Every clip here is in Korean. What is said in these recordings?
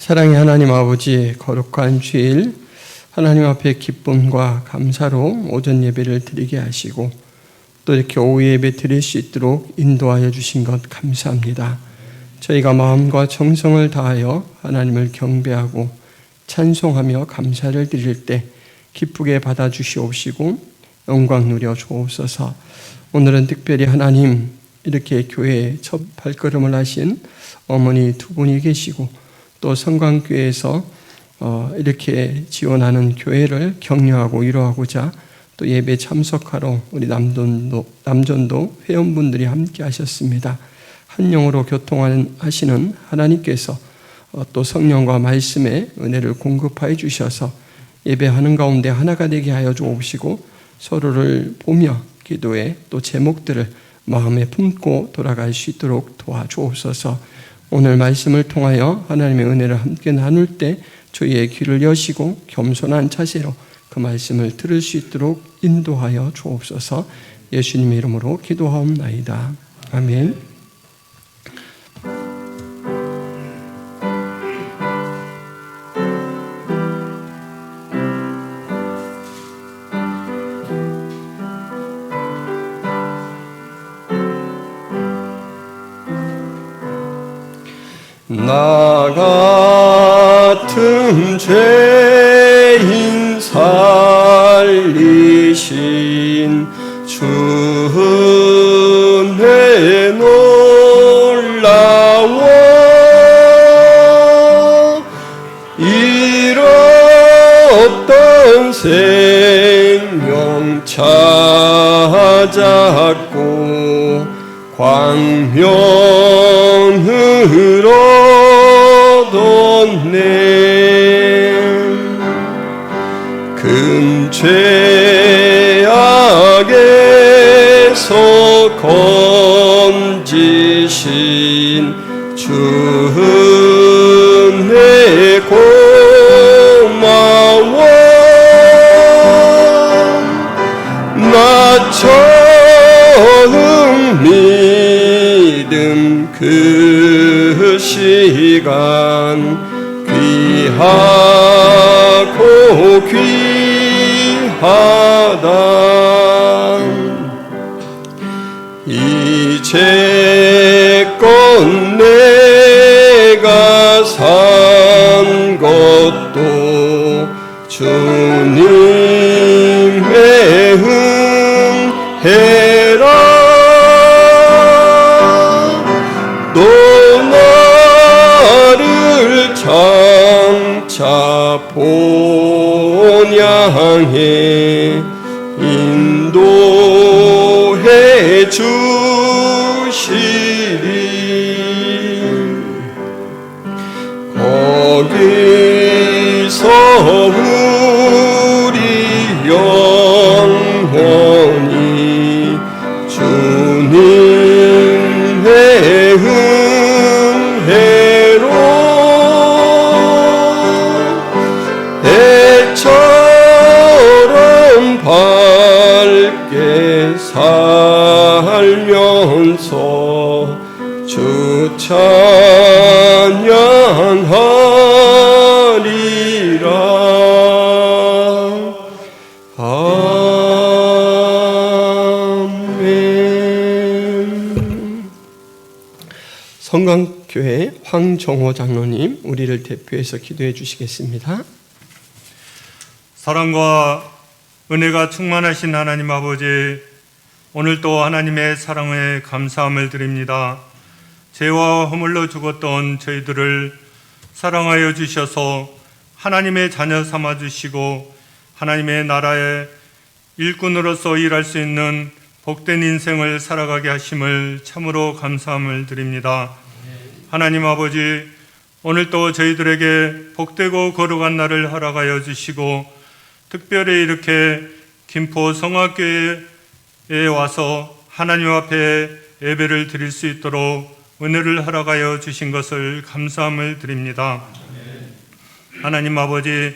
사랑의 하나님 아버지, 거룩한 주일 하나님 앞에 기쁨과 감사로 오전 예배를 드리게 하시고 또 이렇게 오후 예배 드릴 수 있도록 인도하여 주신 것 감사합니다. 저희가 마음과 정성을 다하여 하나님을 경배하고 찬송하며 감사를 드릴 때 기쁘게 받아주시옵시고 영광 누려 주옵소서. 오늘은 특별히 하나님 이렇게 교회에 첫 발걸음을 하신 어머니 두 분이 계시고 또 성광교회에서 이렇게 지원하는 교회를 격려하고 위로하고자 또 예배 참석하러 우리 남전도 회원분들이 함께 하셨습니다. 한 영으로 교통하시는 하나님께서 또 성령과 말씀의 은혜를 공급하여 주셔서 예배하는 가운데 하나가 되게 하여 주옵시고 서로를 보며 기도에 또 제목들을 마음에 품고 돌아갈 수 있도록 도와주옵소서. 오늘 말씀을 통하여 하나님의 은혜를 함께 나눌 때 저희의 귀를 여시고 겸손한 자세로 그 말씀을 들을 수 있도록 인도하여 주옵소서. 예수님의 이름으로 기도하옵나이다. 아멘. 나 같은 죄인 살리신 주 은혜 놀라워 잃었던 생명 찾았고 광명으로 큰 죄악에서 건지신 주 은혜 고마워 나 처음 믿음 그 시간 귀하고 귀하다 이제껏 내가 산 것도 주님의 은혜라 또 나를 장차 본향해 인도해 주시리 거기서 우리 영원히 주님의 은혜로 해처럼 밝게 살면서 주 찬양하리라. 아멘. 성광교회 황정호 장로님 우리를 대표해서 기도해 주시겠습니다. 사랑과 은혜가 충만하신 하나님 아버지, 오늘도 하나님의 사랑에 감사함을 드립니다. 죄와 허물로 죽었던 저희들을 사랑하여 주셔서 하나님의 자녀 삼아 주시고 하나님의 나라의 일꾼으로서 일할 수 있는 복된 인생을 살아가게 하심을 참으로 감사함을 드립니다. 하나님 아버지, 오늘도 저희들에게 복되고 거룩한 날을 허락하여 주시고 특별히 이렇게 김포 성화교회에 와서 하나님 앞에 예배를 드릴 수 있도록 은혜를 허락하여 주신 것을 감사함을 드립니다. 하나님 아버지,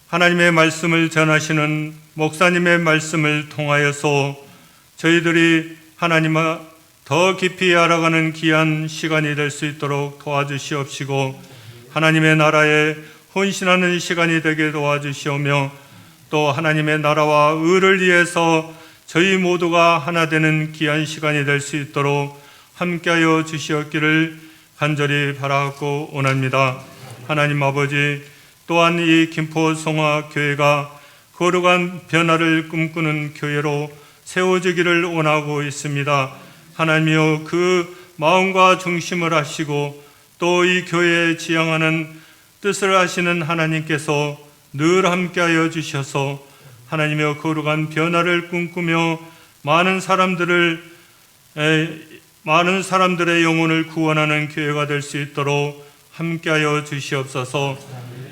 하나님의 말씀을 전하시는 목사님의 말씀을 통하여서 저희들이 하나님과 더 깊이 알아가는 귀한 시간이 될 수 있도록 도와주시옵시고 하나님의 나라에 헌신하는 시간이 되게 도와주시오며 또 하나님의 나라와 의를 위해서 저희 모두가 하나 되는 귀한 시간이 될 수 있도록 함께하여 주시옵기를 간절히 바라고 원합니다. 하나님 아버지, 또한 이 김포성화교회가 거룩한 변화를 꿈꾸는 교회로 세워지기를 원하고 있습니다. 하나님이여, 그 마음과 중심을 하시고 또 이 교회에 지향하는 뜻을 하시는 하나님께서 늘 함께하여 주셔서 하나님이여 거룩한 변화를 꿈꾸며 많은 사람들의 영혼을 구원하는 교회가 될 수 있도록 함께하여 주시옵소서.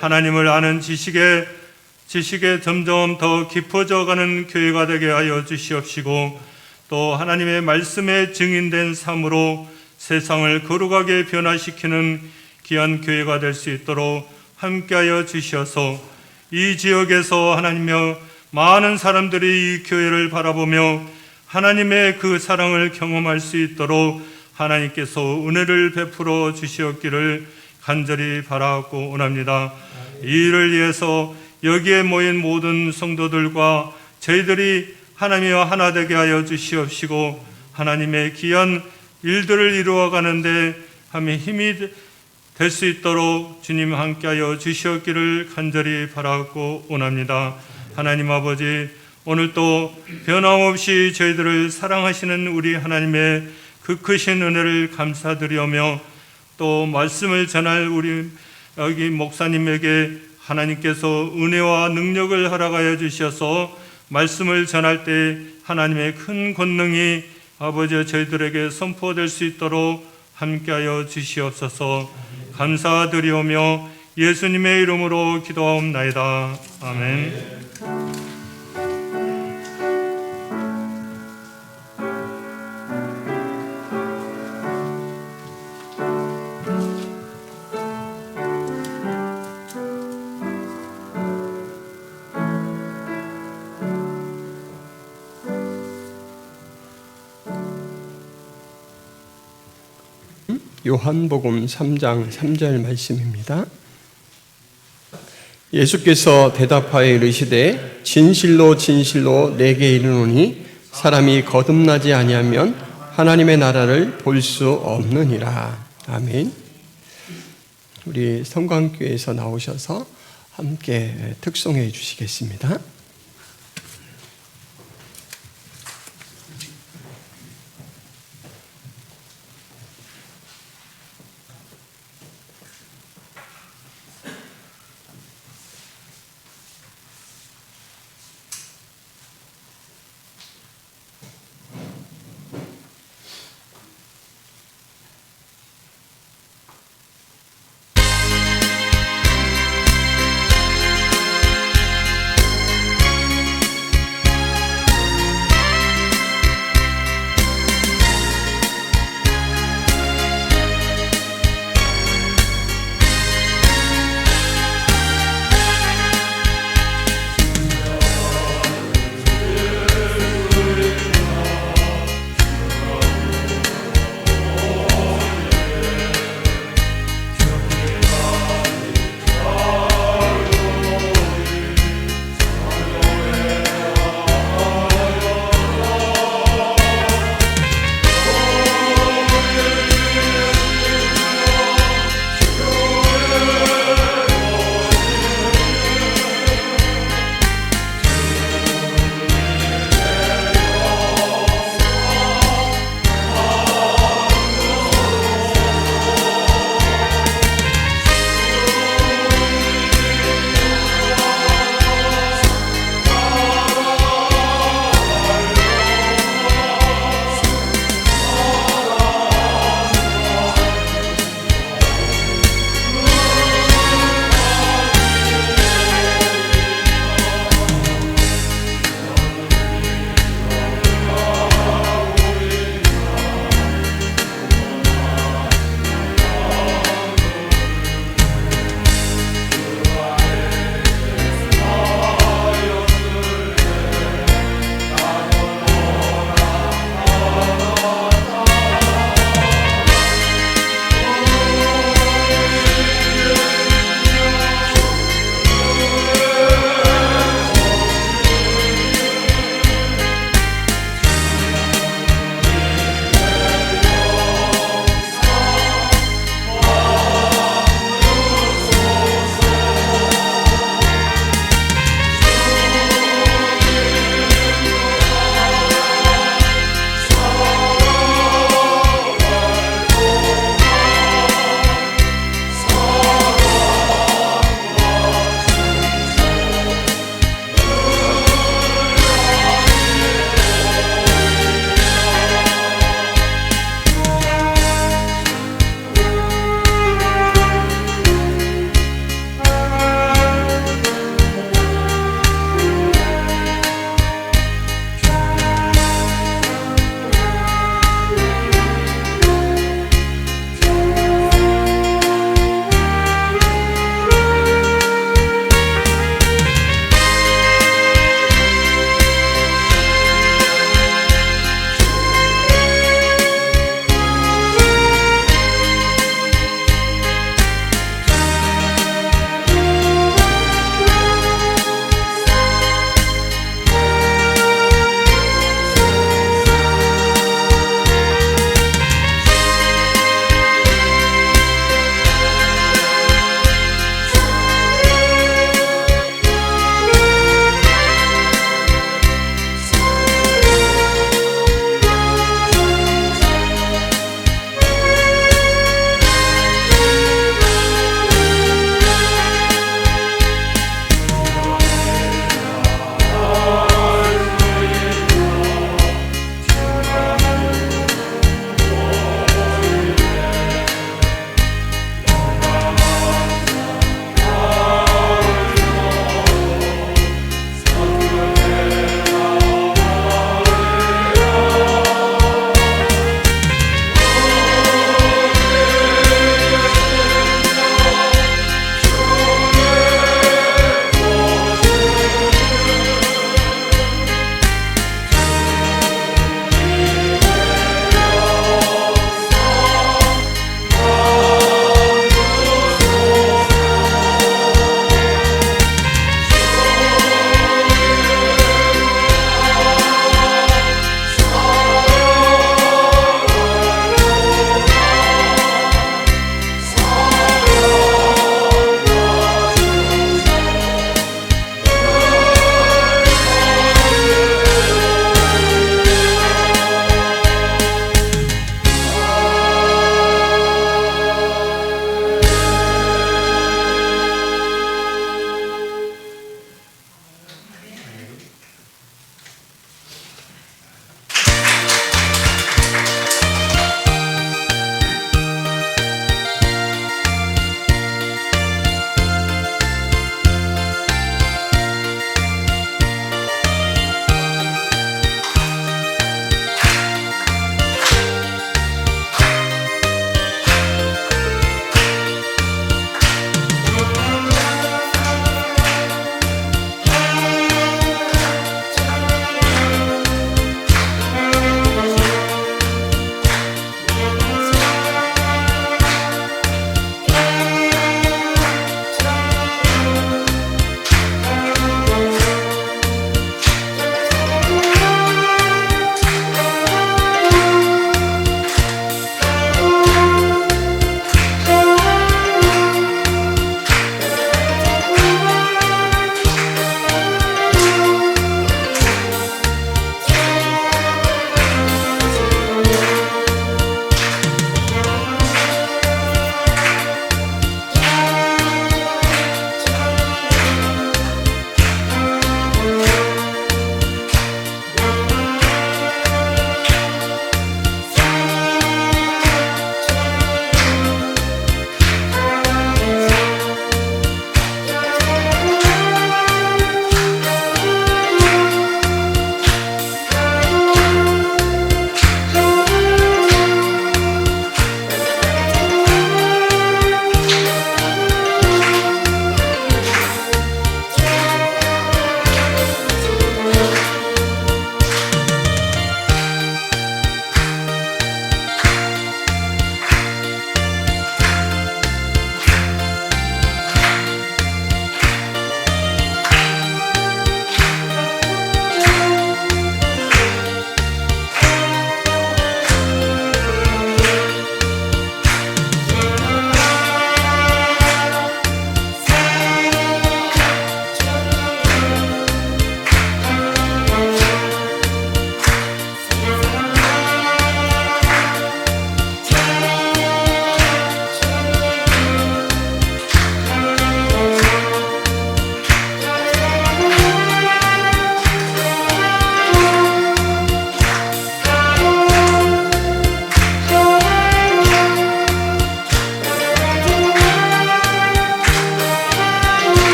하나님을 아는 지식에 점점 더 깊어져 가는 교회가 되게 하여 주시옵시고 또 하나님의 말씀에 증인된 삶으로 세상을 거룩하게 변화시키는 귀한 교회가 될 수 있도록 함께하여 주시어서 이 지역에서 하나님여 많은 사람들이 이 교회를 바라보며 하나님의 그 사랑을 경험할 수 있도록 하나님께서 은혜를 베풀어 주시옵기를 간절히 바라고 원합니다. 이 일을 위해서 여기에 모인 모든 성도들과 저희들이 하나님과 하나 되게 하여 주시옵시고 하나님의 귀한 일들을 이루어가는데 힘이 될 수 있도록 주님 함께하여 주시옵기를 간절히 바라고 원합니다. 하나님 아버지, 오늘 또 변함없이 저희들을 사랑하시는 우리 하나님의 그 크신 은혜를 감사드리며 또 말씀을 전할 우리 여기 목사님에게 하나님께서 은혜와 능력을 허락하여 주셔서 말씀을 전할 때 하나님의 큰 권능이 아버지 저희들에게 선포될 수 있도록 함께하여 주시옵소서. 감사드리오며 예수님의 이름으로 기도하옵나이다. 아멘. 요한복음 3장 3절 말씀입니다. 예수께서 대답하여 이르시되 진실로 진실로 내게 이르노니 사람이 거듭나지 아니하면 하나님의 나라를 볼 수 없느니라. 아멘. 우리 성광교회에서 나오셔서 함께 특송해 주시겠습니다.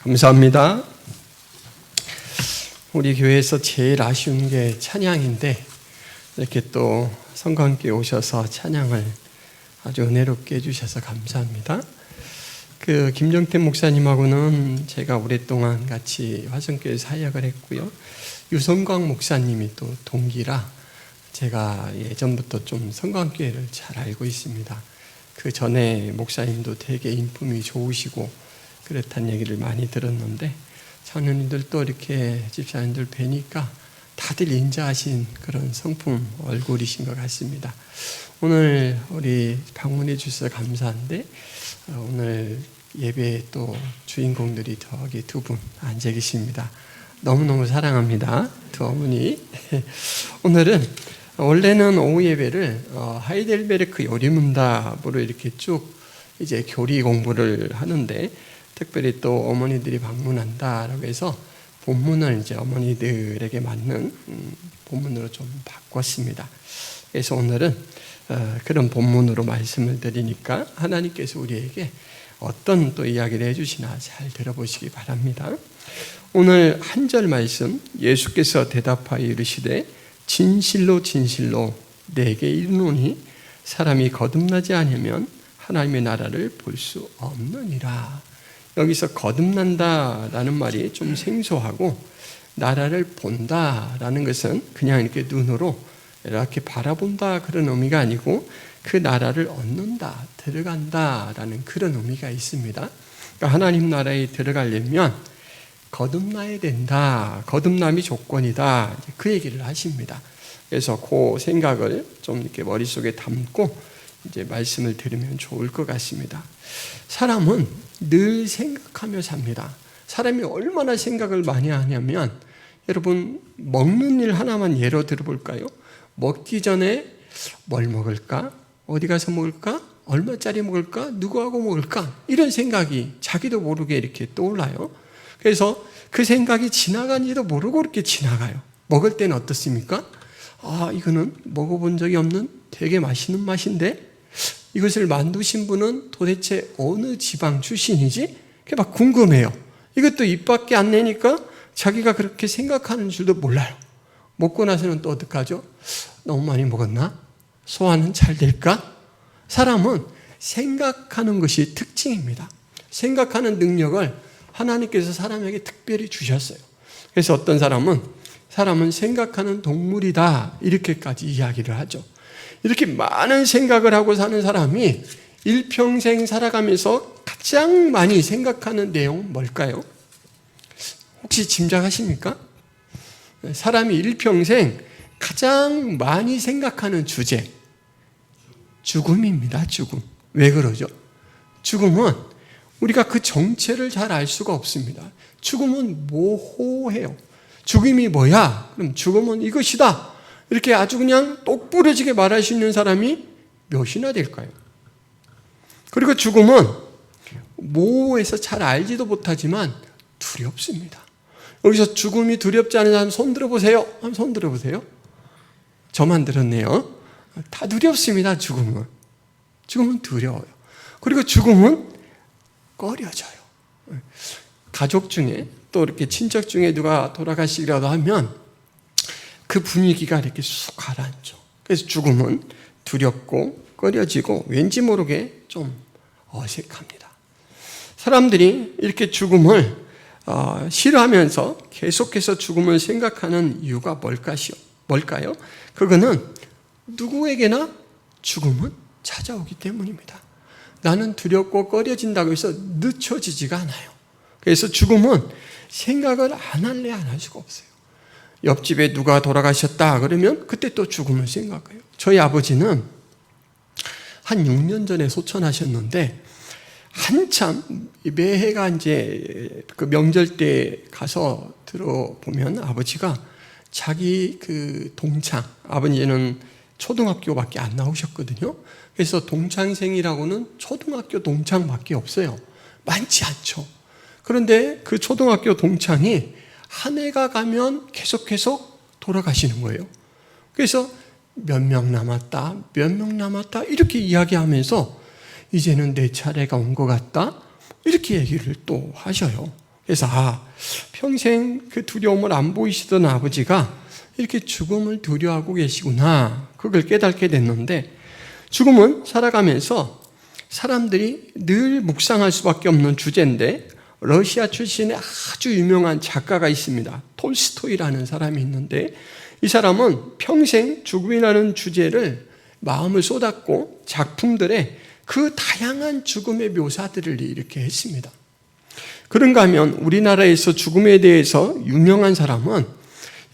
감사합니다. 우리 교회에서 제일 아쉬운 게 찬양인데 이렇게 또 성관교회 오셔서 찬양을 아주 은혜롭게 해주셔서 감사합니다. 그 김정태 목사님하고는 제가 오랫동안 같이 화성교회 사역을 했고요. 유성광 목사님이 또 동기라 제가 예전부터 좀 성관교회를 잘 알고 있습니다. 그 전에 목사님도 되게 인품이 좋으시고 그렇다는 얘기를 많이 들었는데 자녀님들 또 이렇게 집사님들 뵈니까 다들 인자하신 그런 성품 얼굴이신 것 같습니다. 오늘 우리 방문해 주셔서 감사한데 오늘 예배에 또 주인공들이 저기 두 분 앉아 계십니다. 너무너무 사랑합니다. 두 어머니. 오늘은 원래는 오후 예배를 하이델베르크 요리문답으로 이렇게 쭉 이제 교리 공부를 하는데 특별히 또 어머니들이 방문한다라고 해서 본문을 이제 어머니들에게 맞는 본문으로 좀 바꿨습니다. 그래서 오늘은 그런 본문으로 말씀을 드리니까 하나님께서 우리에게 어떤 또 이야기를 해주시나 잘 들어보시기 바랍니다. 오늘 한 절 말씀 예수께서 대답하여 이르시되 진실로 진실로 내게 이르노니 사람이 거듭나지 않으면 하나님의 나라를 볼 수 없느니라. 여기서 거듭난다라는 말이 좀 생소하고 나라를 본다라는 것은 그냥 이렇게 눈으로 이렇게 바라본다 그런 의미가 아니고 그 나라를 얻는다, 들어간다라는 그런 의미가 있습니다. 그러니까 하나님 나라에 들어가려면 거듭나야 된다. 거듭남이 조건이다. 그 얘기를 하십니다. 그래서 그 생각을 좀 이렇게 머릿속에 담고 이제 말씀을 들으면 좋을 것 같습니다. 사람은 늘 생각하며 삽니다. 사람이 얼마나 생각을 많이 하냐면 여러분 먹는 일 하나만 예로 들어볼까요? 먹기 전에 뭘 먹을까? 어디 가서 먹을까? 얼마짜리 먹을까? 누구하고 먹을까? 이런 생각이 자기도 모르게 이렇게 떠올라요. 그래서 그 생각이 지나간지도 모르고 이렇게 지나가요. 먹을 때는 어떻습니까? 이거는 먹어본 적이 없는 되게 맛있는 맛인데 이것을 만드신 분은 도대체 어느 지방 출신이지? 그게 막 궁금해요. 이것도 입 밖에 안 내니까 자기가 그렇게 생각하는 줄도 몰라요. 먹고 나서는 또 어떡하죠? 너무 많이 먹었나? 소화는 잘 될까? 사람은 생각하는 것이 특징입니다. 생각하는 능력을 하나님께서 사람에게 특별히 주셨어요. 그래서 어떤 사람은 생각하는 동물이다 이렇게까지 이야기를 하죠. 이렇게 많은 생각을 하고 사는 사람이 일평생 살아가면서 가장 많이 생각하는 내용은 뭘까요? 혹시 짐작하십니까? 사람이 일평생 가장 많이 생각하는 주제 죽음입니다. 죽음. 왜 그러죠? 죽음은 우리가 그 정체를 잘 알 수가 없습니다. 죽음은 모호해요. 죽음이 뭐야? 그럼 죽음은 이것이다. 이렇게 아주 그냥 똑부러지게 말할 수 있는 사람이 몇이나 될까요? 그리고 죽음은 모호해서 잘 알지도 못하지만 두렵습니다. 여기서 죽음이 두렵지 않은 사람 손 들어보세요. 한번 손 들어보세요. 저만 들었네요. 다 두렵습니다. 죽음은. 죽음은 두려워요. 그리고 죽음은 꺼려져요. 가족 중에 또 이렇게 친척 중에 누가 돌아가시기라도 하면 그 분위기가 이렇게 쑥 가라앉죠. 그래서 죽음은 두렵고 꺼려지고 왠지 모르게 좀 어색합니다. 사람들이 이렇게 죽음을 싫어하면서 계속해서 죽음을 생각하는 이유가 뭘까요? 그거는 누구에게나 죽음은 찾아오기 때문입니다. 나는 두렵고 꺼려진다고 해서 늦춰지지가 않아요. 그래서 죽음은 생각을 안 할래 안 할 수가 없어요. 옆집에 누가 돌아가셨다 그러면 그때 또 죽음을 생각해요. 저희 아버지는 한 6년 전에 소천하셨는데 한참 매해가 이제 그 명절 때 가서 들어보면 아버지가 자기 그 동창, 아버지는 초등학교밖에 안 나오셨거든요. 그래서 동창생이라고는 초등학교 동창밖에 없어요. 많지 않죠. 그런데 그 초등학교 동창이 한 해가 가면 계속 돌아가시는 거예요. 그래서 몇 명 남았다 이렇게 이야기하면서 이제는 내 차례가 온 것 같다 이렇게 얘기를 또 하셔요. 그래서 평생 그 두려움을 안 보이시던 아버지가 이렇게 죽음을 두려워하고 계시구나, 그걸 깨닫게 됐는데, 죽음은 살아가면서 사람들이 늘 묵상할 수밖에 없는 주제인데, 러시아 출신의 아주 유명한 작가가 있습니다. 톨스토이라는 사람이 있는데, 이 사람은 평생 죽음이라는 주제를 마음을 쏟았고 작품들에 그 다양한 죽음의 묘사들을 이렇게 했습니다. 그런가 하면 우리나라에서 죽음에 대해서 유명한 사람은,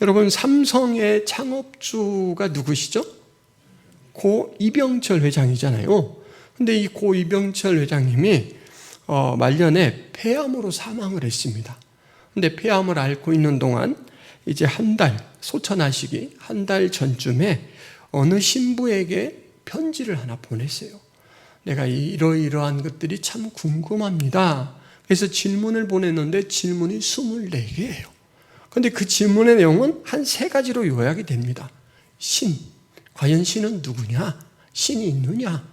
여러분, 삼성의 창업주가 누구시죠? 고 이병철 회장이잖아요. 근데 이 고 이병철 회장님이 말년에 폐암으로 사망을 했습니다. 근데 폐암을 앓고 있는 동안 이제 소천하시기 한 달 전쯤에 어느 신부에게 편지를 하나 보냈어요. 내가 이러이러한 것들이 참 궁금합니다. 그래서 질문을 보냈는데 질문이 24개예요. 그런데 그 질문의 내용은 한 3가지로 요약이 됩니다. 과연 신은 누구냐? 신이 있느냐?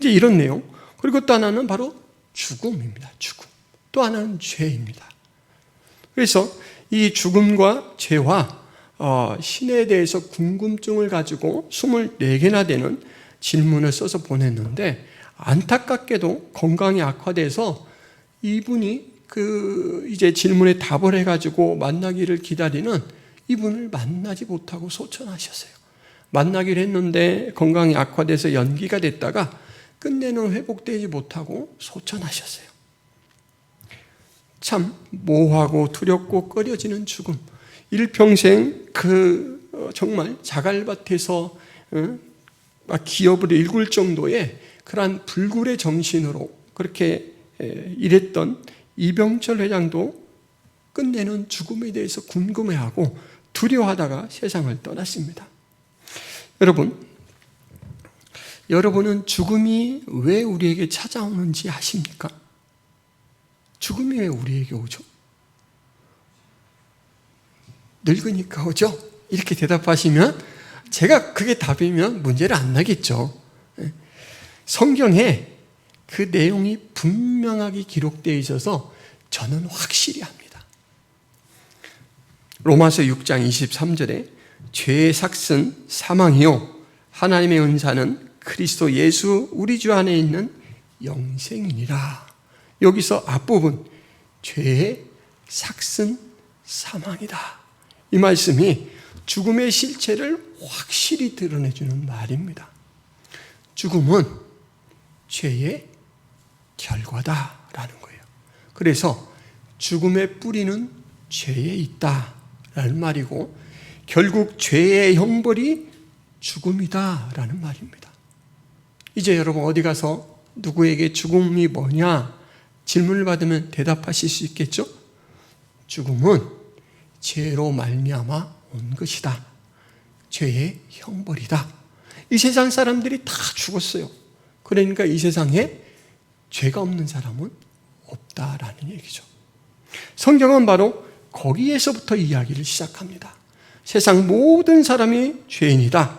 이제 이런 내용. 그리고 또 하나는 바로 죽음입니다. 죽음. 또 하나는 죄입니다. 그래서 이 죽음과 죄와 신에 대해서 궁금증을 가지고 24개나 되는 질문을 써서 보냈는데, 안타깝게도 건강이 악화돼서 이분이 이제 질문에 답을 해가지고 만나기를 기다리는 이분을 만나지 못하고 소천하셨어요. 만나기로 했는데 건강이 악화돼서 연기가 됐다가 끝내는 회복되지 못하고 소천하셨어요. 참 모호하고 두렵고 꺼려지는 죽음. 일평생 정말 자갈밭에서 막 기업을 일굴 정도의 그러한 불굴의 정신으로 그렇게 일했던 이병철 회장도 끝내는 죽음에 대해서 궁금해하고 두려워하다가 세상을 떠났습니다. 여러분은 죽음이 왜 우리에게 찾아오는지 아십니까? 죽음이 왜 우리에게 오죠? 늙으니까 오죠? 이렇게 대답하시면, 제가 그게 답이면 문제를 안 나겠죠. 성경에 그 내용이 분명하게 기록되어 있어서 저는 확실히 합니다. 로마서 6장 23절에 죄의 삭은 사망이요 하나님의 은사는 그리스도 예수 우리 주 안에 있는 영생이니라. 여기서 앞부분 죄의 삭은 사망이다, 이 말씀이 죽음의 실체를 확실히 드러내주는 말입니다. 죽음은 죄의 결과다라는 거예요. 그래서 죽음의 뿌리는 죄에 있다라는 말이고, 결국 죄의 형벌이 죽음이다라는 말입니다. 이제 여러분 어디 가서 누구에게 죽음이 뭐냐 질문을 받으면 대답하실 수 있겠죠? 죽음은 죄로 말미암아 온 것이다. 죄의 형벌이다. 이 세상 사람들이 다 죽었어요. 그러니까 이 세상에 죄가 없는 사람은 없다라는 얘기죠. 성경은 바로 거기에서부터 이야기를 시작합니다. 세상 모든 사람이 죄인이다.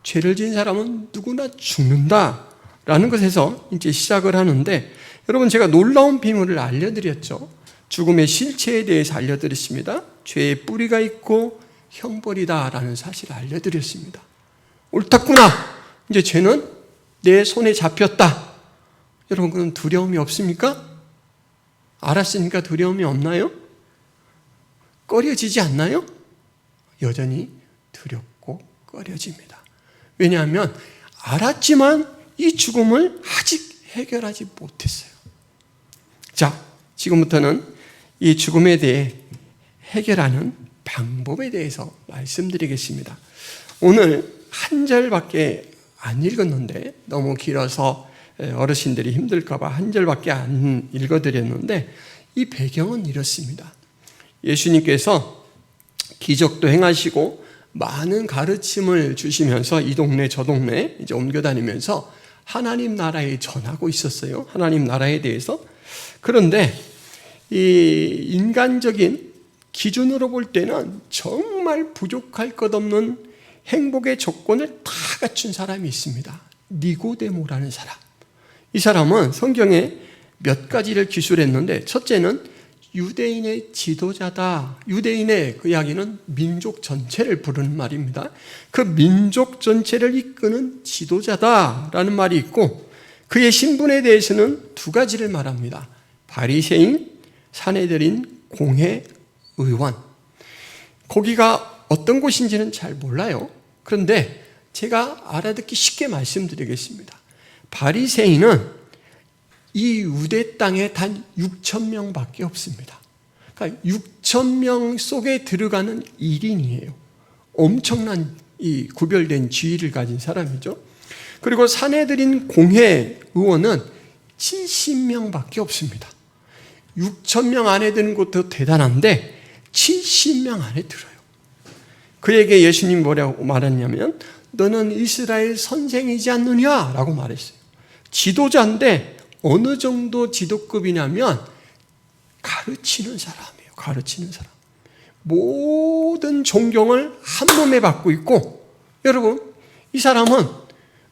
죄를 지은 사람은 누구나 죽는다라는 것에서 이제 시작을 하는데, 여러분 제가 놀라운 비밀을 알려드렸죠. 죽음의 실체에 대해서 알려드렸습니다. 죄의 뿌리가 있고 형벌이다라는 사실을 알려드렸습니다. 옳았구나. 이제 죄는 내 손에 잡혔다. 여러분 그럼 두려움이 없습니까? 알았으니까 두려움이 없나요? 꺼려지지 않나요? 여전히 두렵고 꺼려집니다. 왜냐하면 알았지만 이 죽음을 아직 해결하지 못했어요. 자, 지금부터는 이 죽음에 대해 해결하는 방법에 대해서 말씀드리겠습니다. 오늘 한 절밖에 안 읽었는데 너무 길어서 어르신들이 힘들까 봐 한 절밖에 안 읽어드렸는데, 이 배경은 이렇습니다. 예수님께서 기적도 행하시고 많은 가르침을 주시면서 이 동네 저 동네 이제 옮겨 다니면서 하나님 나라에 전하고 있었어요. 하나님 나라에 대해서. 그런데 이 인간적인 기준으로 볼 때는 정말 부족할 것 없는 행복의 조건을 다 갖춘 사람이 있습니다. 니고데모라는 사람. 이 사람은 성경에 몇 가지를 기술했는데, 첫째는 유대인의 지도자다. 유대인의 그 이야기는 민족 전체를 부르는 말입니다. 그 민족 전체를 이끄는 지도자다라는 말이 있고, 그의 신분에 대해서는 두 가지를 말합니다. 바리새인, 사내들인 공회 의원. 거기가 어떤 곳인지는 잘 몰라요. 그런데 제가 알아듣기 쉽게 말씀드리겠습니다. 바리새인은 이 유대 땅에 단 6,000명밖에 없습니다. 그러니까 6,000명 속에 들어가는 1인이에요. 엄청난 이 구별된 지위를 가진 사람이죠. 그리고 사내들인 공회 의원은 70명밖에 없습니다. 6,000명 안에 드는 것도 대단한데 70명 안에 들어요. 그에게 예수님 뭐라고 말했냐면 너는 이스라엘 선생이지 않느냐 라고 말했어요. 지도자인데 어느 정도 지도급이냐면 가르치는 사람이에요. 가르치는 사람. 모든 존경을 한 몸에 받고 있고, 여러분 이 사람은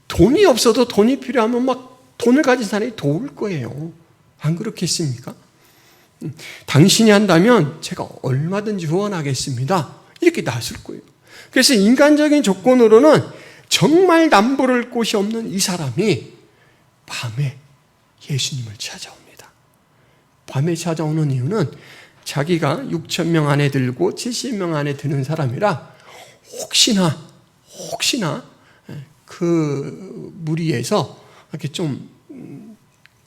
돈이 없어도 돈이 필요하면 막 돈을 가진 사람이 도울 거예요. 안 그렇겠습니까? 당신이 한다면 제가 얼마든지 후원하겠습니다. 이렇게 나설 거예요. 그래서 인간적인 조건으로는 정말 남부를 곳이 없는 이 사람이 밤에 예수님을 찾아옵니다. 밤에 찾아오는 이유는 자기가 6,000명 안에 들고 70명 안에 드는 사람이라 혹시나 그 무리에서 이렇게 좀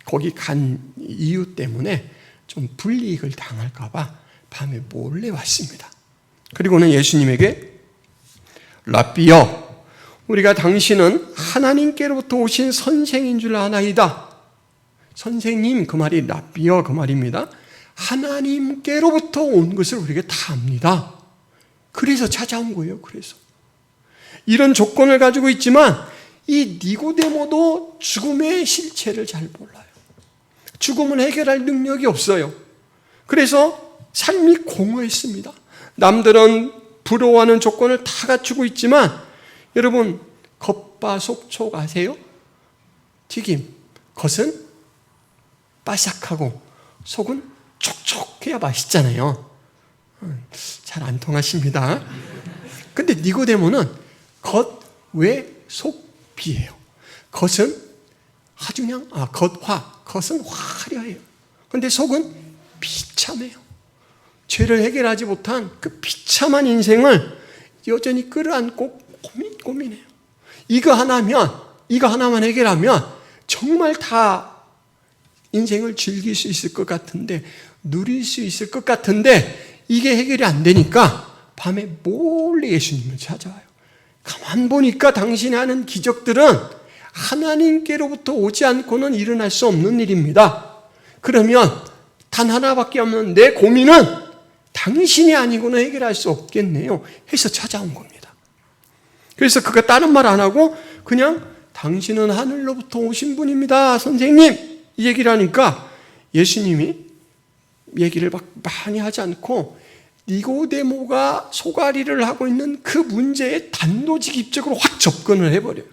거기 간 이유 때문에 좀 불이익을 당할까 봐 밤에 몰래 왔습니다. 그리고는 예수님에게 랍비여, 우리가 당신은 하나님께로부터 오신 선생인 줄 아나이다. 선생님, 그 말이 랍비여 그 말입니다. 하나님께로부터 온 것을 우리가 다 압니다. 그래서 찾아온 거예요. 그래서 이런 조건을 가지고 있지만 이 니고데모도 죽음의 실체를 잘 몰라요. 죽음을 해결할 능력이 없어요. 그래서 삶이 공허했습니다. 남들은 부러워하는 조건을 다 갖추고 있지만, 여러분 겉바속촉 아세요? 튀김, 겉은 바삭하고 속은 촉촉해야 맛있잖아요. 잘 안 통하십니다. 근데 니고데모는 겉, 외, 속, 비예요. 겉은 아주 그냥 겉은 화려해요. 근데 속은 비참해요. 죄를 해결하지 못한 그 비참한 인생을 여전히 끌어안고 고민해요. 이거 하나만 해결하면 정말 다 인생을 즐길 수 있을 것 같은데, 누릴 수 있을 것 같은데, 이게 해결이 안 되니까 밤에 몰래 예수님을 찾아와요. 가만 보니까 당신이 하는 기적들은 하나님께로부터 오지 않고는 일어날 수 없는 일입니다. 그러면 단 하나밖에 없는 내 고민은 당신이 아니고는 해결할 수 없겠네요 해서 찾아온 겁니다. 그래서 그가 다른 말 안 하고 그냥 당신은 하늘로부터 오신 분입니다, 선생님, 이 얘기를 하니까 예수님이 얘기를 막 많이 하지 않고 니고데모가 소가리를 하고 있는 그 문제에 단도직입적으로 확 접근을 해버려요.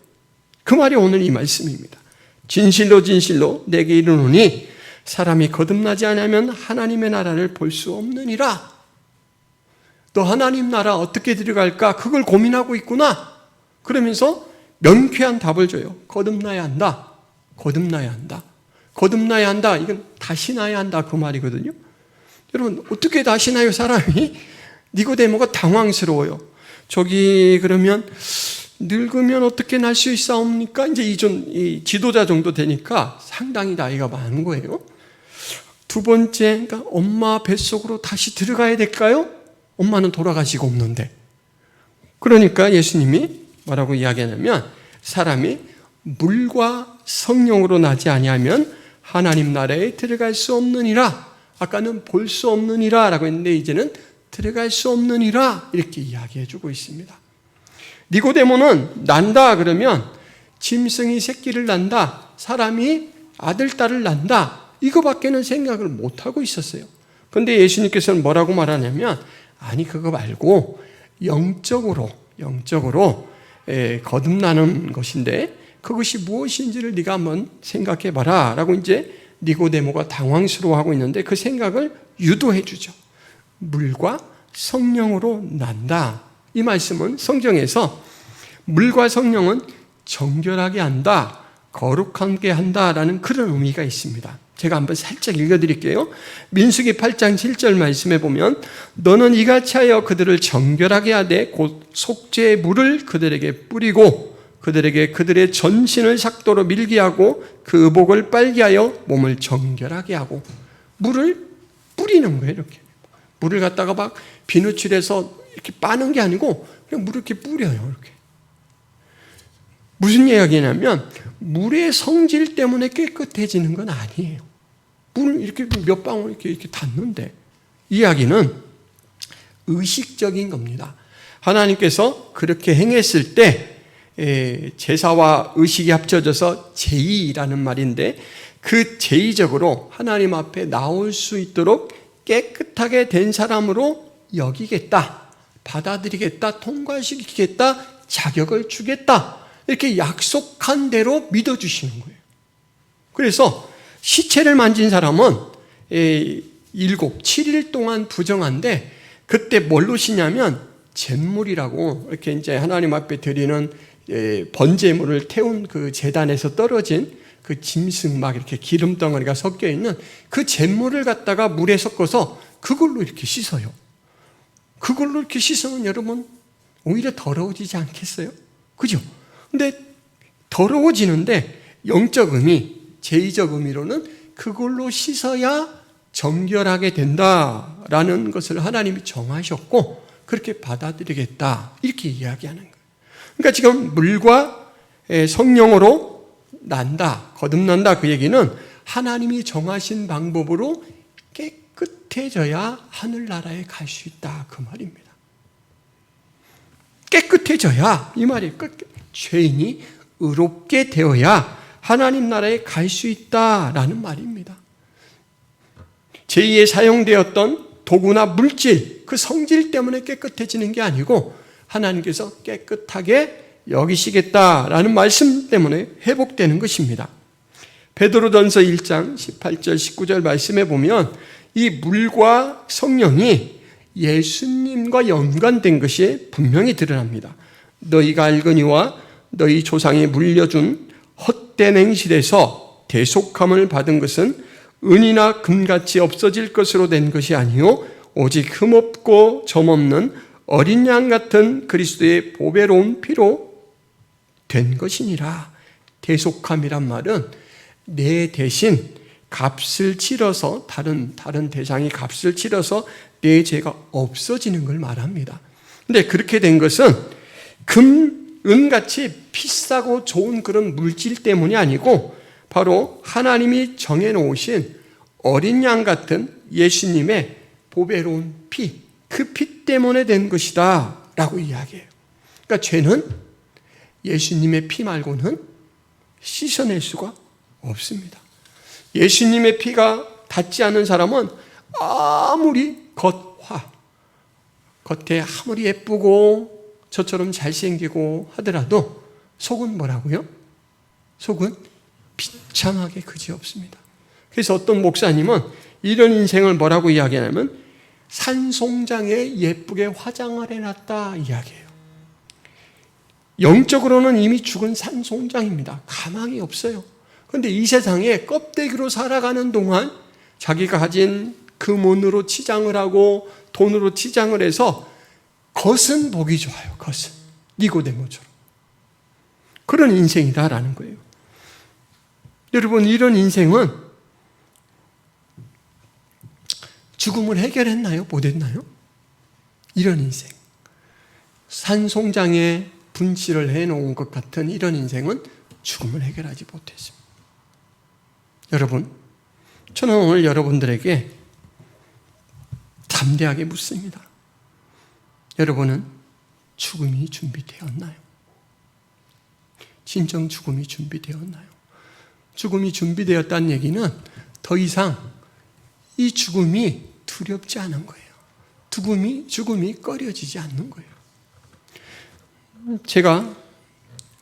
그 말이 오늘 이 말씀입니다. 진실로 진실로 내게 이르노니 사람이 거듭나지 않으면 하나님의 나라를 볼 수 없느니라. 너 하나님 나라 어떻게 들어갈까? 그걸 고민하고 있구나. 그러면서 명쾌한 답을 줘요. 거듭나야 한다. 거듭나야 한다. 거듭나야 한다. 이건 다시 나야 한다 그 말이거든요. 여러분 어떻게 다시 나요? 사람이 니고데모가 당황스러워요. 저기 그러면 늙으면 어떻게 날 수 있사옵니까? 이제 이 지도자 정도 되니까 상당히 나이가 많은 거예요. 두 번째, 그러니까 엄마 뱃속으로 다시 들어가야 될까요? 엄마는 돌아가시고 없는데. 그러니까 예수님이 뭐라고 이야기하냐면 사람이 물과 성령으로 나지 아니하면 하나님 나라에 들어갈 수 없느니라. 아까는 볼 수 없느니라 라고 했는데 이제는 들어갈 수 없느니라 이렇게 이야기해 주고 있습니다. 니고데모는 난다 그러면 짐승이 새끼를 난다, 사람이 아들 딸을 난다, 이거밖에는 생각을 못하고 있었어요. 그런데 예수님께서는 뭐라고 말하냐면 아니 그거 말고 영적으로 거듭나는 것인데 그것이 무엇인지를 네가 한번 생각해 봐라 라고 이제 니고데모가 당황스러워하고 있는데 그 생각을 유도해 주죠. 물과 성령으로 난다. 이 말씀은 성경에서 물과 성령은 정결하게 한다, 거룩하게 한다라는 그런 의미가 있습니다. 제가 한번 살짝 읽어드릴게요. 민수기 8장 7절 말씀에 보면 너는 이같이 하여 그들을 정결하게 하되 곧 속죄의 물을 그들에게 뿌리고 그들에게 그들의 전신을 삭도로 밀게 하고 그 의복을 빨게 하여 몸을 정결하게 하고. 물을 뿌리는 거예요. 이렇게 물을 갖다가 막 비누칠해서 이렇게 빠는 게 아니고 그냥 물을 이렇게 뿌려요. 이렇게. 무슨 이야기냐면 물의 성질 때문에 깨끗해지는 건 아니에요. 물을 이렇게 몇 방울 이렇게 닿는데, 이야기는 의식적인 겁니다. 하나님께서 그렇게 행했을 때 제사와 의식이 합쳐져서 제의라는 말인데, 그 제의적으로 하나님 앞에 나올 수 있도록 깨끗하게 된 사람으로 여기겠다, 받아들이겠다, 통과시키겠다, 자격을 주겠다, 이렇게 약속한 대로 믿어주시는 거예요. 그래서 시체를 만진 사람은 7일 동안 부정한데, 그때 뭘로 쉬냐면 잿물이라고, 이렇게 이제 하나님 앞에 드리는 번제물을 태운 그 제단에서 떨어진 그 짐승 막 이렇게 기름 덩어리가 섞여 있는 그 잿물을 갖다가 물에 섞어서 그걸로 이렇게 씻어요. 그걸로 이렇게 씻으면 여러분 오히려 더러워지지 않겠어요? 그죠? 근데 더러워지는데 영적 의미, 제의적 의미로는 그걸로 씻어야 정결하게 된다라는 것을 하나님이 정하셨고 그렇게 받아들이겠다, 이렇게 이야기하는 거예요. 그러니까 지금 물과 성령으로 난다, 거듭난다, 그 얘기는 하나님이 정하신 방법으로 깨끗해져야 하늘나라에 갈 수 있다, 그 말입니다. 깨끗해져야, 이 말이에요. 죄인이 의롭게 되어야 하나님 나라에 갈 수 있다라는 말입니다. 제2에 사용되었던 도구나 물질, 그 성질 때문에 깨끗해지는 게 아니고 하나님께서 깨끗하게 여기시겠다라는 말씀 때문에 회복되는 것입니다. 베드로전서 1장 18절 19절 말씀에 보면 이 물과 성령이 예수님과 연관된 것이 분명히 드러납니다. 너희가 알거니와 너희 조상이 물려준 헛된 행실에서 대속함을 받은 것은 은이나 금같이 없어질 것으로 된 것이 아니요 오직 흠없고 점없는 어린 양 같은 그리스도의 보배로운 피로 된 것이니라. 대속함이란 말은 내 대신 값을 치러서, 다른 대상이 값을 치러서 내 죄가 없어지는 걸 말합니다. 근데 그렇게 된 것은 은같이 비싸고 좋은 그런 물질 때문이 아니고 바로 하나님이 정해놓으신 어린 양 같은 예수님의 보배로운 피, 그 피 때문에 된 것이다 라고 이야기해요. 그러니까 죄는 예수님의 피 말고는 씻어낼 수가 없습니다. 예수님의 피가 닿지 않은 사람은 아무리 겉에 아무리 예쁘고 저처럼 잘생기고 하더라도 속은 뭐라고요? 속은 비참하게 그지없습니다. 그래서 어떤 목사님은 이런 인생을 뭐라고 이야기하냐면 산송장에 예쁘게 화장을 해놨다 이야기해요. 영적으로는 이미 죽은 산송장입니다. 가망이 없어요. 그런데 이 세상에 껍데기로 살아가는 동안 자기가 가진 금원으로 치장을 하고 돈으로 치장을 해서 겉은 보기 좋아요. 겉은 니고데모처럼 그런 인생이다라는 거예요. 여러분, 이런 인생은 죽음을 해결했나요? 못했나요? 이런 인생, 산송장에 분칠을 해놓은 것 같은 이런 인생은 죽음을 해결하지 못했습니다. 여러분, 저는 오늘 여러분들에게 담대하게 묻습니다. 여러분은 죽음이 준비되었나요? 진정 죽음이 준비되었나요? 죽음이 준비되었다는 얘기는 더 이상 이 죽음이 두렵지 않은 거예요. 죽음이 꺼려지지 않는 거예요. 제가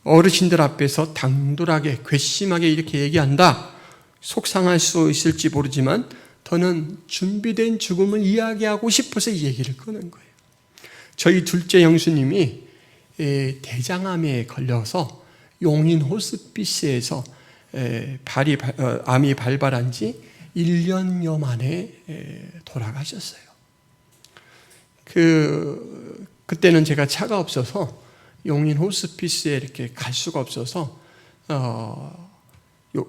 어르신들 앞에서 당돌하게 괘씸하게 이렇게 얘기한다, 속상할 수 있을지 모르지만 더는 준비된 죽음을 이야기하고 싶어서 이 얘기를 꺼낸 거예요. 저희 둘째 형수님이 대장암에 걸려서 용인 호스피스에서 암이 발발한 지 1년여 만에 돌아가셨어요. 그때는 제가 차가 없어서 용인 호스피스에 이렇게 갈 수가 없어서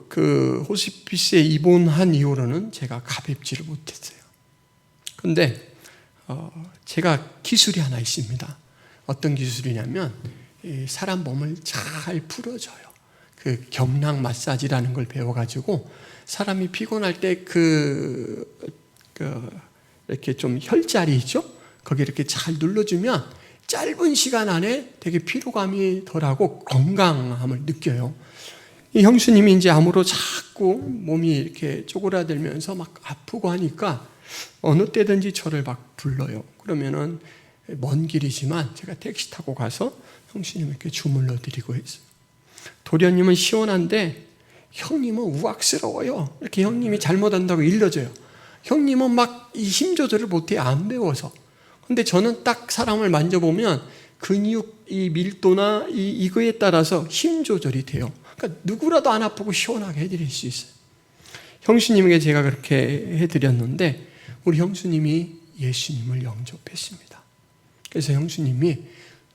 그 호스피스에 입원한 이후로는 제가 가뵙지를 못했어요. 근데 제가 기술이 하나 있습니다. 어떤 기술이냐면 사람 몸을 잘 풀어줘요. 그 경락 마사지라는 걸 배워가지고 사람이 피곤할 때 이렇게 좀 혈자리 있죠? 거기 이렇게 잘 눌러주면 짧은 시간 안에 되게 피로감이 덜하고 건강함을 느껴요. 이 형수님이 이제 암으로 자꾸 몸이 이렇게 쪼그라들면서 막 아프고 하니까 어느 때든지 저를 막 불러요. 그러면은 먼 길이지만 제가 택시 타고 가서 형수님에게 주물러 드리고 했어요. 도련님은 시원한데 형님은 우악스러워요. 이렇게 형님이 잘못한다고 일러줘요. 형님은 막 이 힘 조절을 못해, 안 배워서. 근데 저는 딱 사람을 만져보면 근육 이 밀도나 이거에 따라서 힘 조절이 돼요. 그러니까 누구라도 안 아프고 시원하게 해드릴 수 있어요. 형수님에게 제가 그렇게 해드렸는데 우리 형수님이 예수님을 영접했습니다. 그래서 형수님이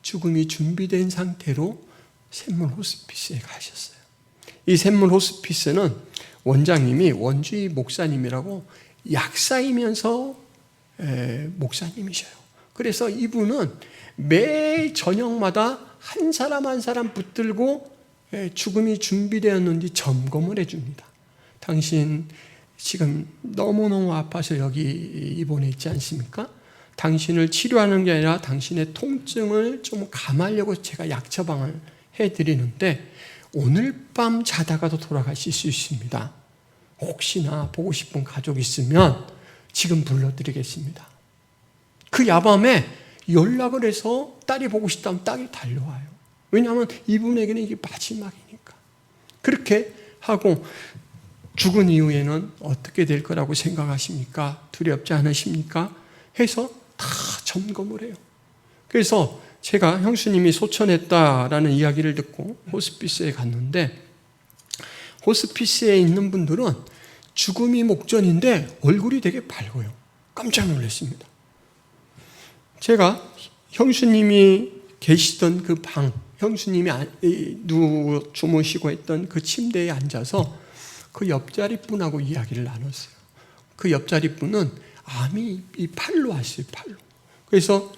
죽음이 준비된 상태로 샘물 호스피스에 가셨어요. 이 샘물 호스피스는 원장님이 원주의 목사님이라고 약사이면서 목사님이셔요. 그래서 이분은 매 저녁마다 한 사람 한 사람 붙들고 죽음이 준비되었는지 점검을 해줍니다. 당신 지금 너무너무 아파서 여기 입원해 있지 않습니까? 당신을 치료하는 게 아니라 당신의 통증을 좀 감하려고 제가 약 처방을 해드리는데 오늘 밤 자다가도 돌아가실 수 있습니다. 혹시나 보고 싶은 가족 있으면 지금 불러드리겠습니다. 그 야밤에 연락을 해서 딸이 보고 싶다면 딸이 달려와요. 왜냐하면 이분에게는 이게 마지막이니까. 그렇게 하고 죽은 이후에는 어떻게 될 거라고 생각하십니까? 두렵지 않으십니까? 해서 다 점검을 해요. 그래서 제가 형수님이 소천했다라는 이야기를 듣고 호스피스에 갔는데 호스피스에 있는 분들은 죽음이 목전인데 얼굴이 되게 밝아요. 깜짝 놀랐습니다. 제가 형수님이 계시던 그 방, 형수님이 주무시고 있던 그 침대에 앉아서 그 옆자리 분하고 이야기를 나눴어요. 그 옆자리 분은 암이 이 팔로 왔어요, 팔로. 그래서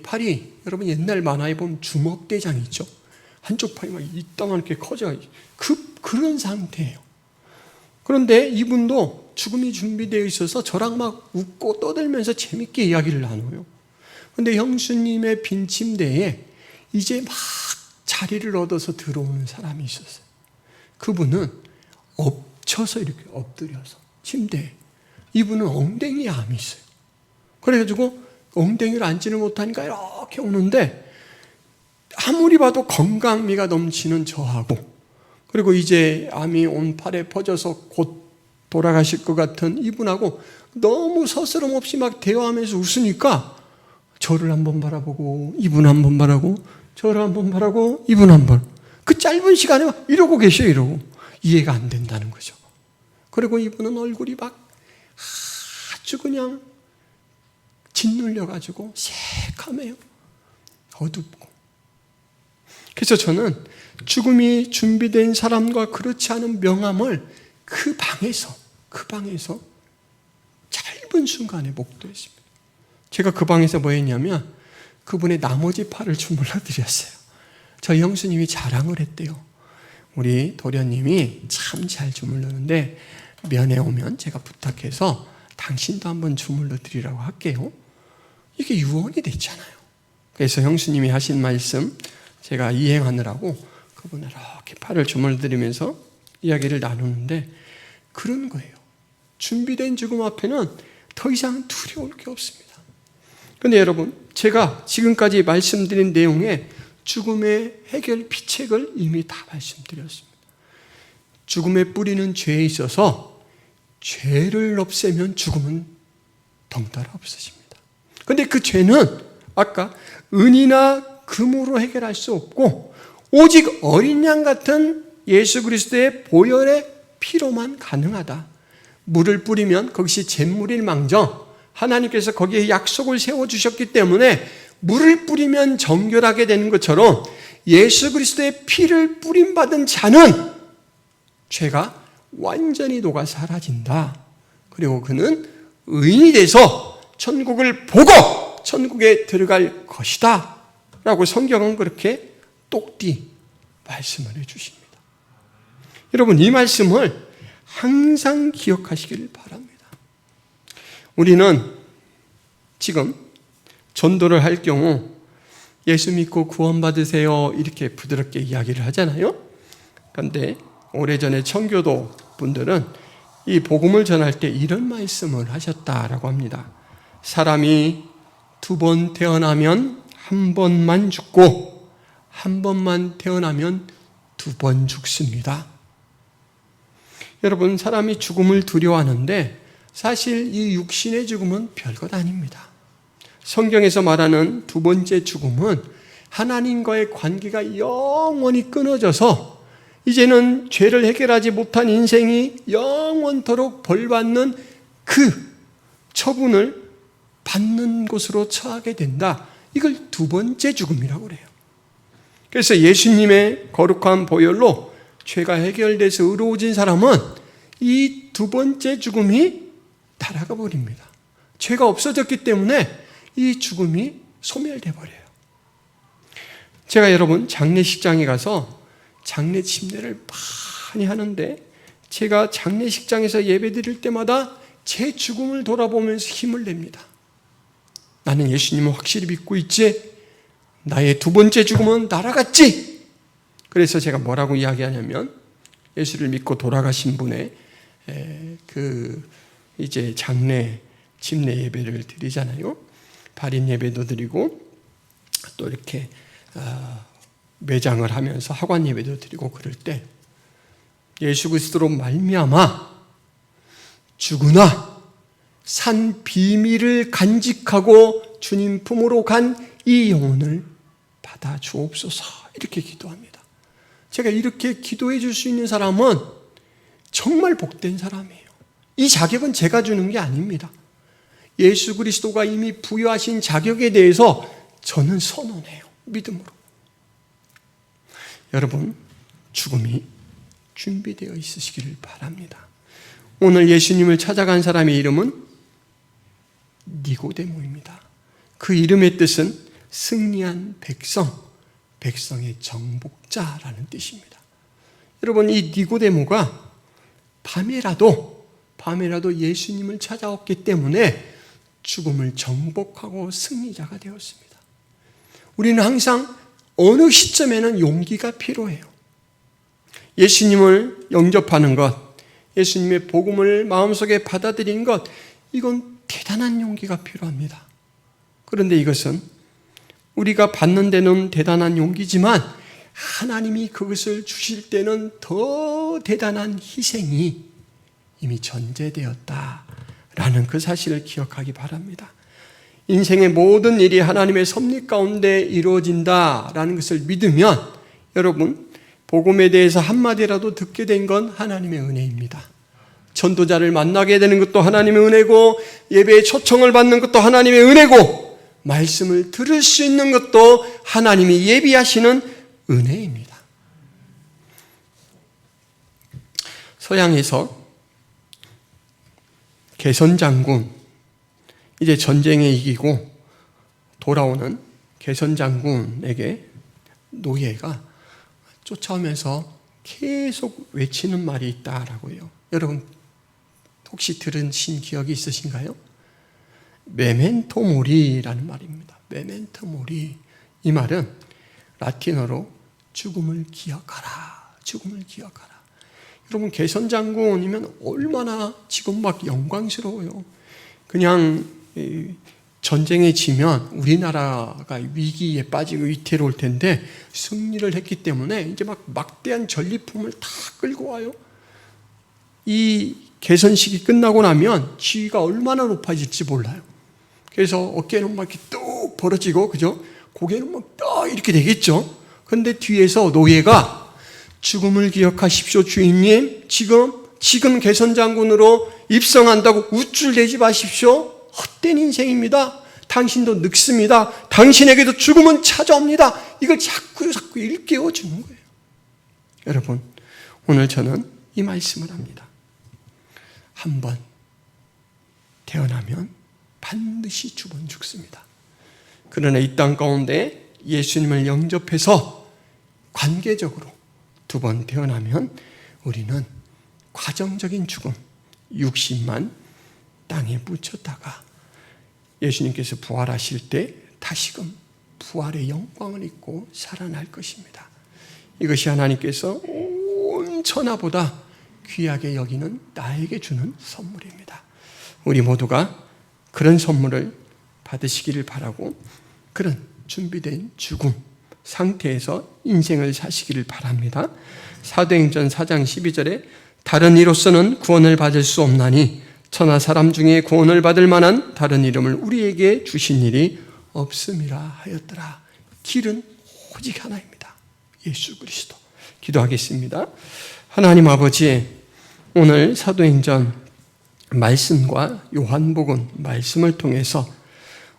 팔이 여러분 옛날 만화에 보면 주먹대장 있죠? 한쪽 팔이 막 이따만하게 커져. 그런 상태예요. 그런데 이분도 죽음이 준비되어 있어서 저랑 막 웃고 떠들면서 재밌게 이야기를 나눠요. 그런데 형수님의 빈 침대에 이제 막 자리를 얻어서 들어오는 사람이 있었어요. 그분은 엎쳐서 이렇게 엎드려서 침대에. 이분은 엉덩이에 암이 있어요. 그래가지고 엉덩이를 앉지를 못하니까 이렇게 오는데 아무리 봐도 건강미가 넘치는 저하고 그리고 이제 암이 온 팔에 퍼져서 곧 돌아가실 것 같은 이분하고 너무 서스럼 없이 막 대화하면서 웃으니까 저를 한번 바라보고 이분 한번 바라보고 저를 한번 바라보고 이분 한번 그 짧은 시간에 막 이러고 계셔요. 이러고 이해가 안 된다는 거죠. 그리고 이분은 얼굴이 막 아주 그냥 짓눌려가지고 새카매요. 어둡고. 그래서 저는 죽음이 준비된 사람과 그렇지 않은 명함을 그 방에서 짧은 순간에 목도했습니다. 제가 그 방에서 뭐 했냐면 그분의 나머지 팔을 주물러 드렸어요. 저희 형수님이 자랑을 했대요. 우리 도련님이 참 잘 주물르는데 면회 오면 제가 부탁해서 당신도 한번 주물러 드리라고 할게요. 이게 유언이 됐잖아요. 그래서 형수님이 하신 말씀 제가 이행하느라고 그분을 이렇게 팔을 주물러 드리면서 이야기를 나누는데 그런 거예요. 준비된 죽음 앞에는 더 이상 두려울 게 없습니다. 그런데 여러분, 제가 지금까지 말씀드린 내용에 죽음의 해결 비책을 이미 다 말씀드렸습니다. 죽음의 뿌리는 죄에 있어서 죄를 없애면 죽음은 덩달아 없어집니다. 그런데 그 죄는 아까 은이나 금으로 해결할 수 없고 오직 어린 양 같은 예수 그리스도의 보혈의 피로만 가능하다. 물을 뿌리면 그것이 잿물일망정 하나님께서 거기에 약속을 세워주셨기 때문에 물을 뿌리면 정결하게 되는 것처럼 예수 그리스도의 피를 뿌림받은 자는 죄가 완전히 녹아 사라진다. 그리고 그는 의인이 돼서 천국을 보고 천국에 들어갈 것이다 라고 성경은 그렇게 똑띠 말씀을 해주십니다. 여러분, 이 말씀을 항상 기억하시길 바랍니다. 우리는 지금 전도를 할 경우 예수 믿고 구원받으세요 이렇게 부드럽게 이야기를 하잖아요. 그런데 오래전에 청교도 분들은 이 복음을 전할 때 이런 말씀을 하셨다라고 합니다. 사람이 2번 태어나면 한 번만 죽고 한 번만 태어나면 2번 죽습니다. 여러분, 사람이 죽음을 두려워하는데 사실 이 육신의 죽음은 별것 아닙니다. 성경에서 말하는 2번째 죽음은 하나님과의 관계가 영원히 끊어져서 이제는 죄를 해결하지 못한 인생이 영원토록 벌받는 그 처분을 받는 곳으로 처하게 된다. 이걸 2번째 죽음이라고 그래요. 그래서 예수님의 거룩한 보혈로 죄가 해결돼서 의로워진 사람은 이 2번째 죽음이 날아가 버립니다. 죄가 없어졌기 때문에 이 죽음이 소멸돼 버려요. 제가 여러분 장례식장에 가서 장례 침례를 많이 하는데 제가 장례식장에서 예배 드릴 때마다 제 죽음을 돌아보면서 힘을 냅니다. 나는 예수님을 확실히 믿고 있지. 나의 2번째 죽음은 날아갔지. 그래서 제가 뭐라고 이야기하냐면 예수를 믿고 돌아가신 분의 이제 장례 침례 예배를 드리잖아요. 발인 예배도 드리고 또 이렇게 매장을 하면서 하관 예배도 드리고 그럴 때 예수 그리스도로 말미암아 죽으나 산 비밀을 간직하고 주님 품으로 간 이 영혼을 받아 주옵소서 이렇게 기도합니다. 제가 이렇게 기도해 줄 수 있는 사람은 정말 복된 사람이에요. 이 자격은 제가 주는 게 아닙니다. 예수 그리스도가 이미 부여하신 자격에 대해서 저는 선언해요. 믿음으로. 여러분, 죽음이 준비되어 있으시기를 바랍니다. 오늘 예수님을 찾아간 사람의 이름은 니고데모입니다. 그 이름의 뜻은 승리한 백성, 백성의 정복자라는 뜻입니다. 여러분, 이 니고데모가 밤에라도 예수님을 찾아왔기 때문에 죽음을 정복하고 승리자가 되었습니다. 우리는 항상 어느 시점에는 용기가 필요해요. 예수님을 영접하는 것, 예수님의 복음을 마음속에 받아들인 것, 이건 대단한 용기가 필요합니다. 그런데 이것은 우리가 받는 데는 대단한 용기지만 하나님이 그것을 주실 때는 더 대단한 희생이 이미 전제되었다라는 그 사실을 기억하기 바랍니다. 인생의 모든 일이 하나님의 섭리 가운데 이루어진다라는 것을 믿으면 여러분, 복음에 대해서 한마디라도 듣게 된 건 하나님의 은혜입니다. 전도자를 만나게 되는 것도 하나님의 은혜고 예배에 초청을 받는 것도 하나님의 은혜고 말씀을 들을 수 있는 것도 하나님이 예비하시는 은혜입니다. 서양에서 개선장군, 이제 전쟁에 이기고 돌아오는 개선장군에게 노예가 쫓아오면서 계속 외치는 말이 있다라고요. 여러분 혹시 들으신 기억이 있으신가요? 메멘토 모리라는 말입니다. 메멘토 모리. 이 말은 라틴어로 죽음을 기억하라, 죽음을 기억하라. 여러분 개선장군이면 얼마나 지금 막 영광스러워요. 그냥 전쟁에 지면 우리나라가 위기에 빠지고 위태로울 텐데 승리를 했기 때문에 이제 막 막대한 전리품을 다 끌고 와요. 이 개선식이 끝나고 나면 지위가 얼마나 높아질지 몰라요. 그래서 어깨는 막 이렇게 뚝 벌어지고, 그죠? 고개는 막 이렇게 되겠죠? 근데 뒤에서 노예가 죽음을 기억하십시오, 주인님. 지금 개선장군으로 입성한다고 우쭐대지 마십시오. 헛된 인생입니다. 당신도 늙습니다. 당신에게도 죽음은 찾아옵니다. 이걸 자꾸 일깨워 주는 거예요. 여러분, 오늘 저는 이 말씀을 합니다. 한번 태어나면 반드시 두 번 죽습니다. 그러나 이 땅 가운데 예수님을 영접해서 관계적으로 두 번 태어나면 우리는 과정적인 죽음, 육신만 땅에 묻혔다가 예수님께서 부활하실 때 다시금 부활의 영광을 입고 살아날 것입니다. 이것이 하나님께서 온 천하보다 귀하게 여기는 나에게 주는 선물입니다. 우리 모두가 그런 선물을 받으시기를 바라고 그런 준비된 죽음 상태에서 인생을 사시기를 바랍니다. 사도행전 4장 12절에 다른 이로서는 구원을 받을 수 없나니 천하 사람 중에 구원을 받을 만한 다른 이름을 우리에게 주신 일이 없음이라 하였더라. 길은 오직 하나입니다. 예수 그리스도. 기도하겠습니다. 하나님 아버지, 오늘 사도행전 말씀과 요한복음 말씀을 통해서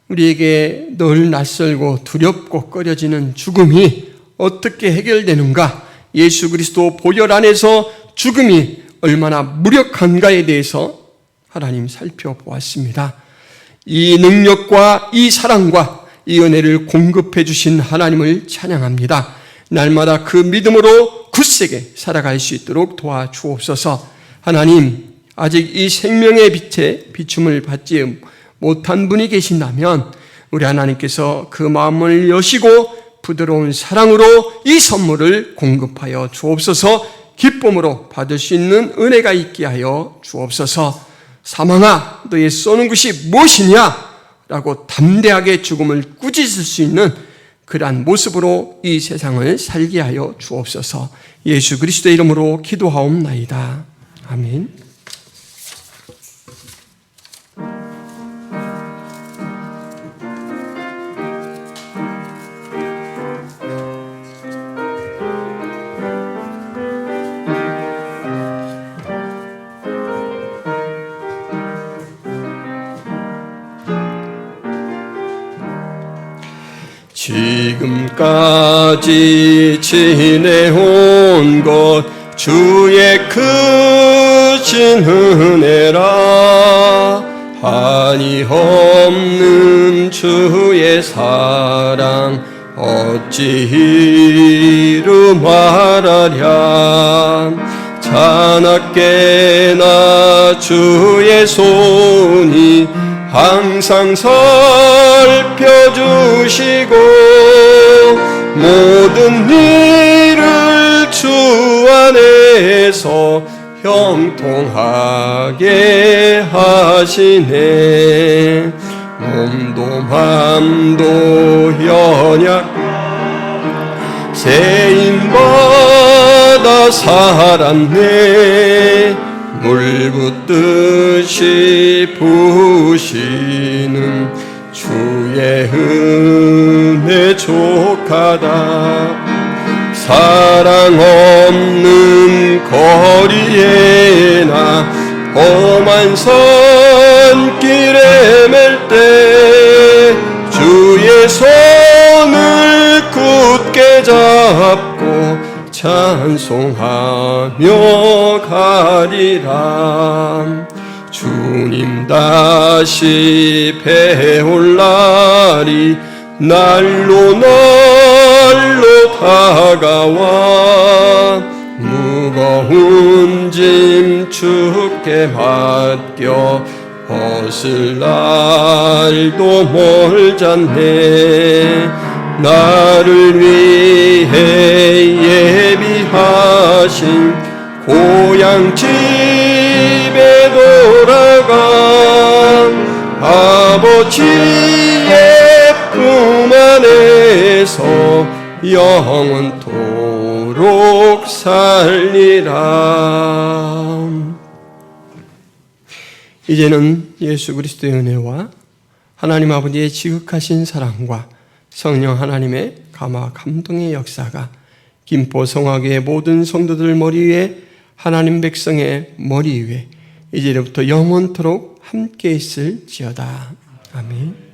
우리에게 늘 낯설고 두렵고 꺼려지는 죽음이 어떻게 해결되는가, 예수 그리스도 보혈 안에서 죽음이 얼마나 무력한가에 대해서 하나님 살펴보았습니다. 이 능력과 이 사랑과 이 은혜를 공급해 주신 하나님을 찬양합니다. 날마다 그 믿음으로 굳세게 살아갈 수 있도록 도와주옵소서. 하나님, 아직 이 생명의 빛에 비춤을 받지 못한 분이 계신다면 우리 하나님께서 그 마음을 여시고 부드러운 사랑으로 이 선물을 공급하여 주옵소서. 기쁨으로 받을 수 있는 은혜가 있게 하여 주옵소서. 사망아, 너의 쏘는 것이 무엇이냐? 라고 담대하게 죽음을 꾸짖을 수 있는 그러한 모습으로 이 세상을 살게 하여 주옵소서. 예수 그리스도의 이름으로 기도하옵나이다. 아멘. 지금까지 지내온 것 주의 크신 은혜라. 한이 없는 주의 사랑 어찌 이루 말하랴. 자나깨나 주의 손이 항상 살펴주시고 모든 일을 주 안에서 형통하게 하시네. 몸도 맘도 연약 세임받아 살았네. 물 붓듯이 부으시는 주의 은혜 족하다. 사랑 없는 거리에나 험한 선길에 맬 때 주의 손을 굳게 잡고 찬송하며 가리라. 주님 다시 배올 날이 날로 다가와 무거운 짐 주께 맡겨 벗을 날도 멀잖네. 나를 위해 예비하신 고향 집에 돌아가 아버지의 품 안에서 영원토록 살리라. 이제는 예수 그리스도의 은혜와 하나님 아버지의 지극하신 사랑과 성령 하나님의 감화 감동의 역사가 김포 성화교회 모든 성도들 머리 위에 하나님 백성의 머리 위에 이제부터 영원토록 함께 있을지어다. 아멘.